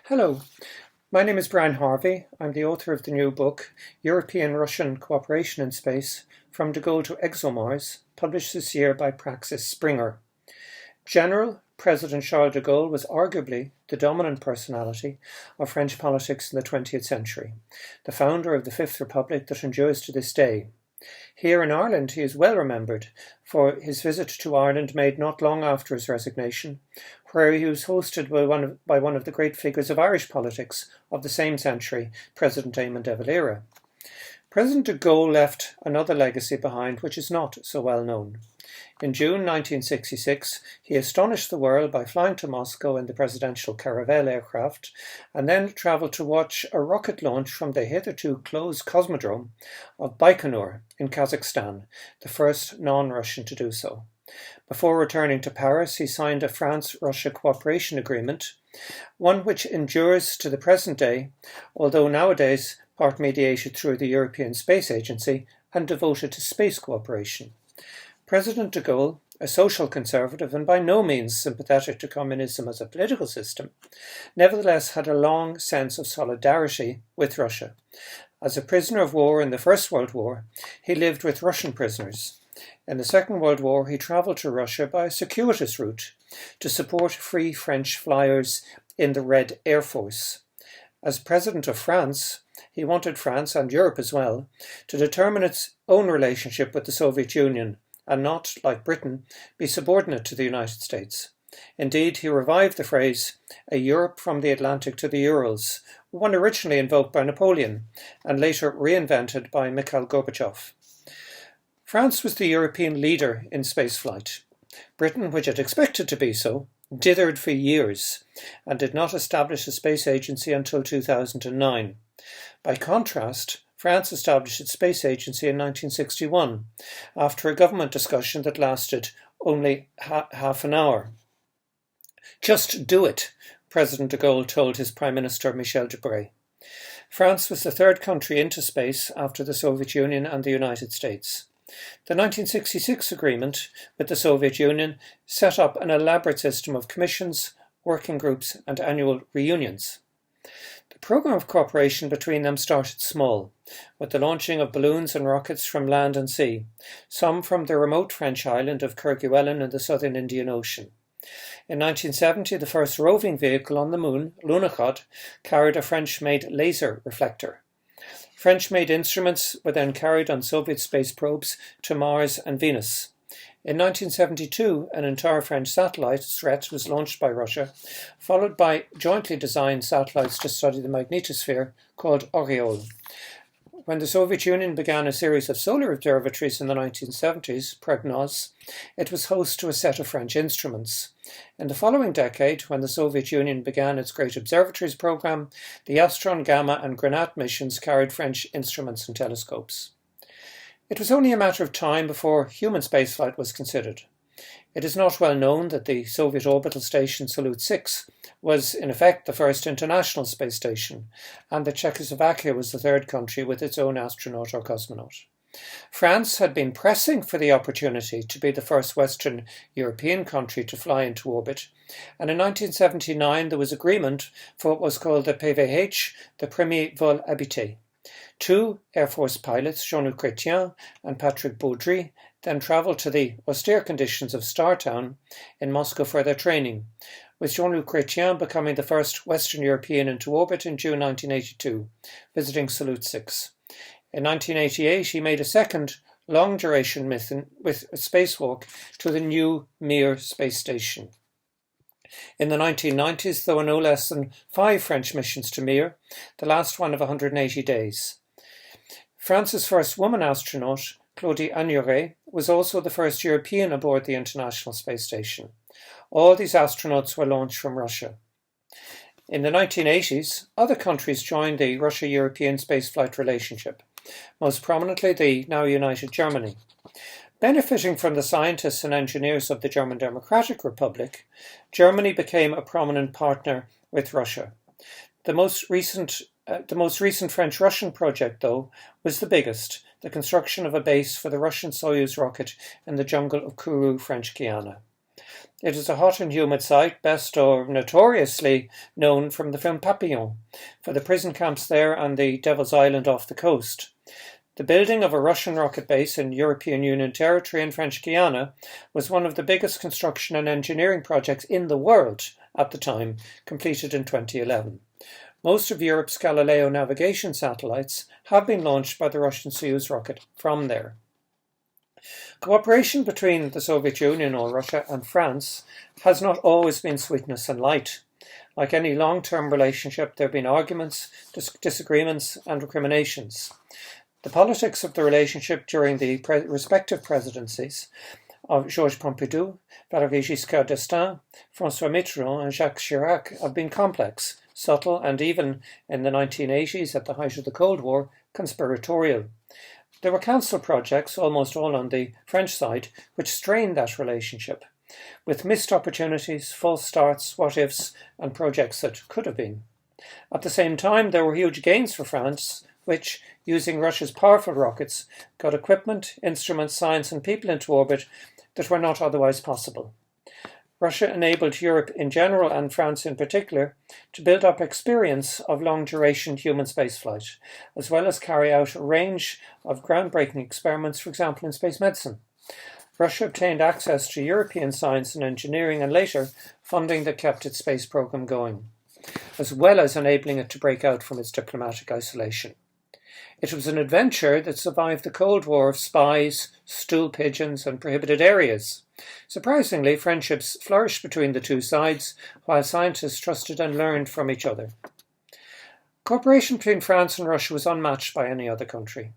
Hello, my name is Brian Harvey. I'm the author of the new book, European-Russian Cooperation in Space, From the Gaulle to ExoMars, published this year by Praxis Springer. General President Charles de Gaulle was arguably the dominant personality of French politics in the 20th century, the founder of the Fifth Republic that endures to this day. Here in Ireland, he is well remembered for his visit to Ireland made not long after his resignation, where he was hosted by one of the great figures of Irish politics of the same century, President Eamon de Valera. President de Gaulle left another legacy behind which is not so well known. In June 1966, he astonished the world by flying to Moscow in the presidential Caravel aircraft and then travelled to watch a rocket launch from the hitherto closed cosmodrome of Baikonur in Kazakhstan, the first non-Russian to do so. Before returning to Paris, he signed a France-Russia cooperation agreement, one which endures to the present day, although nowadays part mediated through the European Space Agency and devoted to space cooperation. President de Gaulle, a social conservative and by no means sympathetic to communism as a political system, nevertheless had a long sense of solidarity with Russia. As a prisoner of war in the First World War, he lived with Russian prisoners. In the Second World War, he travelled to Russia by a circuitous route to support free French flyers in the Red Air Force. As President of France, he wanted France, and Europe as well, to determine its own relationship with the Soviet Union and not, like Britain, be subordinate to the United States. Indeed, he revived the phrase, "a Europe from the Atlantic to the Urals," one originally invoked by Napoleon and later reinvented by Mikhail Gorbachev. France was the European leader in spaceflight. Britain, which had expected to be so, dithered for years and did not establish a space agency until 2009. By contrast, France established its space agency in 1961 after a government discussion that lasted only half an hour. "Just do it," President de Gaulle told his Prime Minister Michel Debré. France was the third country into space after the Soviet Union and the United States. The 1966 agreement with the Soviet Union set up an elaborate system of commissions, working groups and annual reunions. The programme of cooperation between them started small, with the launching of balloons and rockets from land and sea, some from the remote French island of Kerguelen in the southern Indian Ocean. In 1970, the first roving vehicle on the moon, Lunokhod, carried a French-made laser reflector. French-made instruments were then carried on Soviet space probes to Mars and Venus. In 1972, an entire French satellite, SRET, was launched by Russia, followed by jointly designed satellites to study the magnetosphere called Auréole. When the Soviet Union began a series of solar observatories in the 1970s, Prognoz, it was host to a set of French instruments. In the following decade, when the Soviet Union began its Great Observatories program, the Astron, Gamma and Granat missions carried French instruments and telescopes. It was only a matter of time before human spaceflight was considered. It is not well known that the Soviet orbital station Salyut 6 was in effect the first international space station, and that Czechoslovakia was the third country with its own astronaut or cosmonaut. France had been pressing for the opportunity to be the first Western European country to fly into orbit, and in 1979 there was agreement for what was called the PVH, the Premier Vol Habité. Two Air Force pilots, Jean-Luc Chrétien and Patrick Baudry, then travelled to the austere conditions of Startown in Moscow for their training, with Jean-Luc Chrétien becoming the first Western European into orbit in June 1982, visiting Salyut 6. In 1988, he made a second long-duration mission with a spacewalk to the new Mir space station. In the 1990s, there were no less than 5 French missions to Mir, the last one of 180 days. France's first woman astronaut, Claudie Agnoret, was also the first European aboard the International Space Station. All these astronauts were launched from Russia. In the 1980s, other countries joined the Russia-European spaceflight relationship, most prominently the now united Germany. Benefiting from the scientists and engineers of the German Democratic Republic, Germany became a prominent partner with Russia. The most recent French-Russian project, though, was the biggest, the construction of a base for the Russian Soyuz rocket in the jungle of Kourou, French Guiana. It is a hot and humid site, best or notoriously known from the film Papillon, for the prison camps there and the Devil's Island off the coast. The building of a Russian rocket base in European Union territory in French Guiana was one of the biggest construction and engineering projects in the world at the time, completed in 2011. Most of Europe's Galileo navigation satellites have been launched by the Russian Soyuz rocket from there. Cooperation between the Soviet Union or Russia and France has not always been sweetness and light. Like any long-term relationship, there have been arguments, disagreements and recriminations. The politics of the relationship during the respective presidencies of Georges Pompidou, Valéry Giscard d'Estaing, François Mitterrand and Jacques Chirac have been complex, subtle and even, in the 1980s at the height of the Cold War, conspiratorial. There were council projects, almost all on the French side, which strained that relationship, with missed opportunities, false starts, what-ifs and projects that could have been. At the same time, there were huge gains for France, which, using Russia's powerful rockets, got equipment, instruments, science and people into orbit that were not otherwise possible. Russia enabled Europe in general, and France in particular, to build up experience of long-duration human spaceflight, as well as carry out a range of groundbreaking experiments, for example in space medicine. Russia obtained access to European science and engineering and later funding that kept its space program going, as well as enabling it to break out from its diplomatic isolation. It was an adventure that survived the Cold War of spies, stool pigeons and prohibited areas. Surprisingly, friendships flourished between the two sides, while scientists trusted and learned from each other. Cooperation between France and Russia was unmatched by any other country.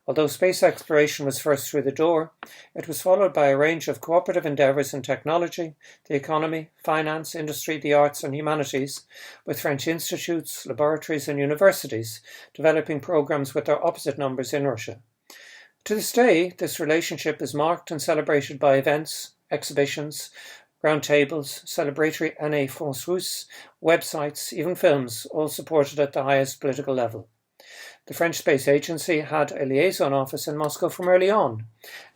Although space exploration was first through the door, it was followed by a range of cooperative endeavours in technology, the economy, finance, industry, the arts and humanities, with French institutes, laboratories and universities developing programmes with their opposite numbers in Russia. To this day, this relationship is marked and celebrated by events, exhibitions, roundtables, celebratory Année France Russe, websites, even films, all supported at the highest political level. The French Space Agency had a liaison office in Moscow from early on,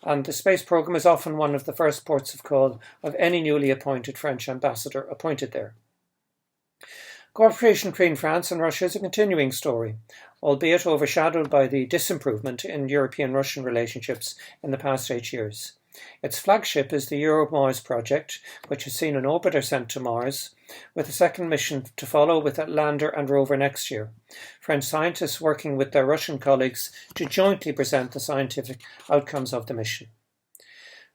and the space program is often one of the first ports of call of any newly appointed French ambassador appointed there. Cooperation between France and Russia is a continuing story, albeit overshadowed by the disimprovement in European-Russian relationships in the past 8 years. Its flagship is the ExoMars project, which has seen an orbiter sent to Mars, with a second mission to follow with a lander and rover next year. French scientists working with their Russian colleagues to jointly present the scientific outcomes of the mission.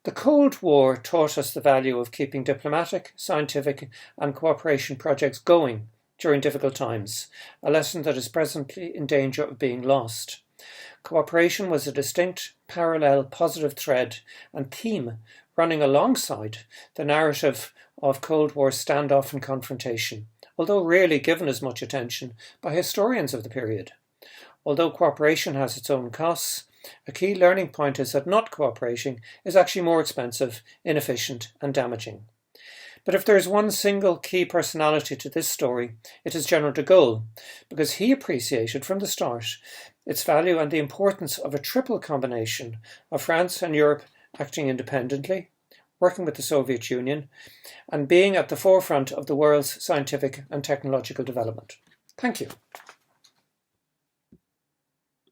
The Cold War taught us the value of keeping diplomatic, scientific and cooperation projects going during difficult times, a lesson that is presently in danger of being lost. Cooperation was a distinct, parallel, positive thread and theme running alongside the narrative of Cold War standoff and confrontation, although rarely given as much attention by historians of the period. Although cooperation has its own costs, a key learning point is that not cooperating is actually more expensive, inefficient and damaging. But if there is one single key personality to this story, it is General de Gaulle, because he appreciated from the start its value and the importance of a triple combination of France and Europe acting independently, working with the Soviet Union, and being at the forefront of the world's scientific and technological development. Thank you.